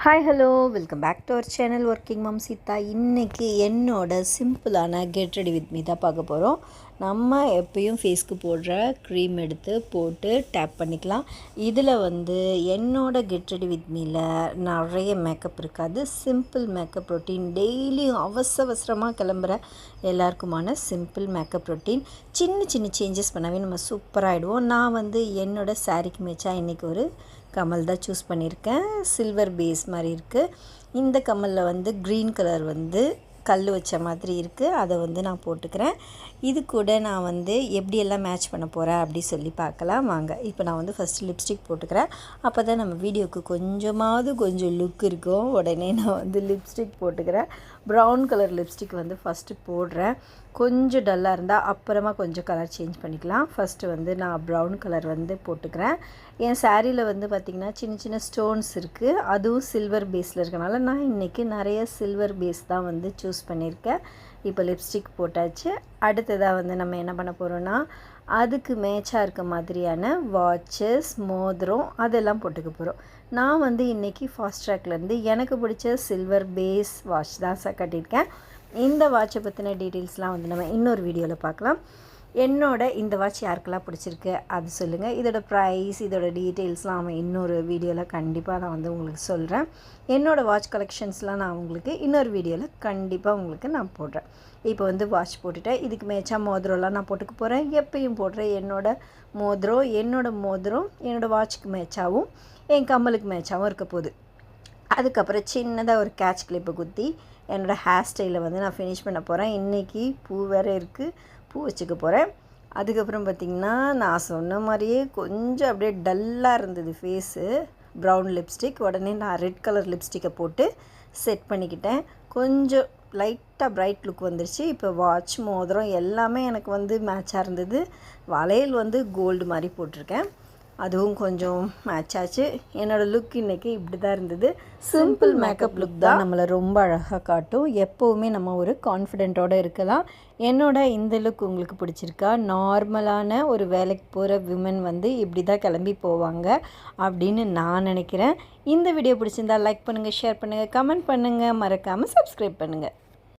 Hi hello welcome back to our channel working mom Seetha. இன்றைக்கி என்னோட சிம்பிளான கெட் ரெடி வித் மீ தான் பார்க்க போகிறோம். நம்ம எப்பயும் ஃபேஸ்க்கு போடுற க்ரீம் எடுத்து போட்டு டேப் பண்ணிக்கலாம். இதில் என்னோட கெட் ரெடி வித் மீல நிறைய மேக்கப் இருக்காது. சிம்பிள் மேக்கப் ரொட்டீன், டெய்லியும் அவசரமாக கிளம்புற எல்லாருக்குமான சிம்பிள் மேக்கப் ரொட்டீன். சின்ன சின்ன சேஞ்சஸ் பண்ணாவே நம்ம சூப்பராகிடுவோம். நான் என்னோட சாரீக்கு மேட்சா இன்றைக்கி ஒரு கமல் தான் சூஸ் பண்ணியிருக்கேன். சில்வர் பேஸ் மாதிரி இருக்குது. இந்த கமலில் க்ரீன் கலர் கல் வச்ச மாதிரி இருக்குது. அதை நான் போட்டுக்கிறேன். இது கூட நான் எப்படியெல்லாம் மேட்ச் பண்ண போகிறேன் அப்படி சொல்லி பார்க்கலாம் வாங்க. இப்போ நான் ஃபஸ்ட்டு லிப்ஸ்டிக் போட்டுக்கிறேன். அப்போ தான் நம்ம வீடியோவுக்கு கொஞ்சம் லுக் இருக்கும். உடனே நான் லிப்ஸ்டிக் போட்டுக்கிறேன். ப்ரௌன் கலர் லிப்ஸ்டிக் ஃபஸ்ட்டு போடுறேன். கொஞ்சம் டல்லாக இருந்தால் அப்புறமா கொஞ்சம் கலர் சேஞ்ச் பண்ணிக்கலாம். ஃபஸ்ட்டு நான் ப்ரௌன் கலர் போட்டுக்கிறேன். என் சாரியில் பார்த்திங்கன்னா சின்ன சின்ன ஸ்டோன்ஸ் இருக்குது. அதுவும் சில்வர் பேஸில் இருக்கனால நான் இன்றைக்கி நிறைய சில்வர் பேஸ் தான் சூஸ் பண்ணியிருக்கேன். இப்போ லிப்ஸ்டிக் போட்டாச்சு. அடுத்ததாக நம்ம என்ன பண்ண போகிறோன்னா, அதுக்கு மேட்சாக இருக்க மாதிரியான வாட்சஸ், மோதிரம் அதெல்லாம் போட்டுக்க போகிறோம். நான் இன்றைக்கி ஃபாஸ்ட் ட்ராக்லேருந்து எனக்கு பிடிச்ச சில்வர் பேஸ் வாட்ச் தான் கட்டியிருக்கேன். இந்த வாட்சை பற்றின டீட்டெயில்ஸ்லாம் நம்ம இன்னொரு வீடியோவில் பார்க்கலாம். இந்த வாட்ச் யாருக்கெல்லாம் பிடிச்சிருக்கு அது சொல்லுங்கள். இதோட ப்ரைஸ், இதோட டீட்டெயில்ஸ்லாம் அவன் இன்னொரு வீடியோவில் கண்டிப்பாக நான் உங்களுக்கு சொல்கிறேன். என்னோடய வாட்ச் கலெக்ஷன்ஸ்லாம் நான் உங்களுக்கு இன்னொரு வீடியோவில் கண்டிப்பாக உங்களுக்கு நான் போடுறேன். இப்போ வாட்ச் போட்டுட்டேன். இதுக்கு மேட்சாக மோதிரம்லாம் நான் போட்டுக்க போகிறேன். எப்பயும் போடுறேன். என்னோடய மோதிரம் என்னோடய வாட்சுக்கு மேட்சாகவும் என் கம்மலுக்கு மேட்சாகவும் இருக்க போகுது. அதுக்கப்புறம் சின்னதாக ஒரு கேட்ச் கிளிப்பை குத்தி என்னோடய ஹேர் ஸ்டைலை நான் ஃபினிஷ் பண்ண போகிறேன். இன்றைக்கி பூ வேறு இருக்குது, பூ வச்சுக்க போகிறேன். அதுக்கப்புறம் பார்த்திங்கன்னா நான் சொன்ன மாதிரியே கொஞ்சம் அப்படியே டல்லாக இருந்தது ஃபேஸு. ப்ரௌன் லிப்ஸ்டிக், உடனே நான் ரெட் கலர் லிப்ஸ்டிக்கை போட்டு செட் பண்ணிக்கிட்டேன். கொஞ்சம் லைட்டாக ப்ரைட் லுக் வந்துருச்சு. இப்போ வாட்ச், மோதிரம் எல்லாமே எனக்கு மேட்சாக இருந்தது. வளையல் கோல்டு மாதிரி போட்டிருக்கேன். அதுவும் கொஞ்சம் மேட்ச் ஆச்சு. என்னோடய லுக் இன்றைக்கி இப்படி தான் இருந்தது. சிம்பிள் மேக்கப் லுக் தான் நம்மளை ரொம்ப அழகாக காட்டும். எப்போவுமே நம்ம ஒரு கான்ஃபிடென்ட்டோடு இருக்கலாம். இந்த லுக் உங்களுக்கு பிடிச்சிருக்கா? நார்மலான ஒரு வேலைக்கு போகிற விமன் இப்படி தான் கிளம்பி போவாங்க அப்படின்னு நான் நினைக்கிறேன். இந்த வீடியோ பிடிச்சிருந்தால் லைக் பண்ணுங்கள், ஷேர் பண்ணுங்கள், கமெண்ட் பண்ணுங்கள், மறக்காமல் சப்ஸ்கிரைப் பண்ணுங்கள்.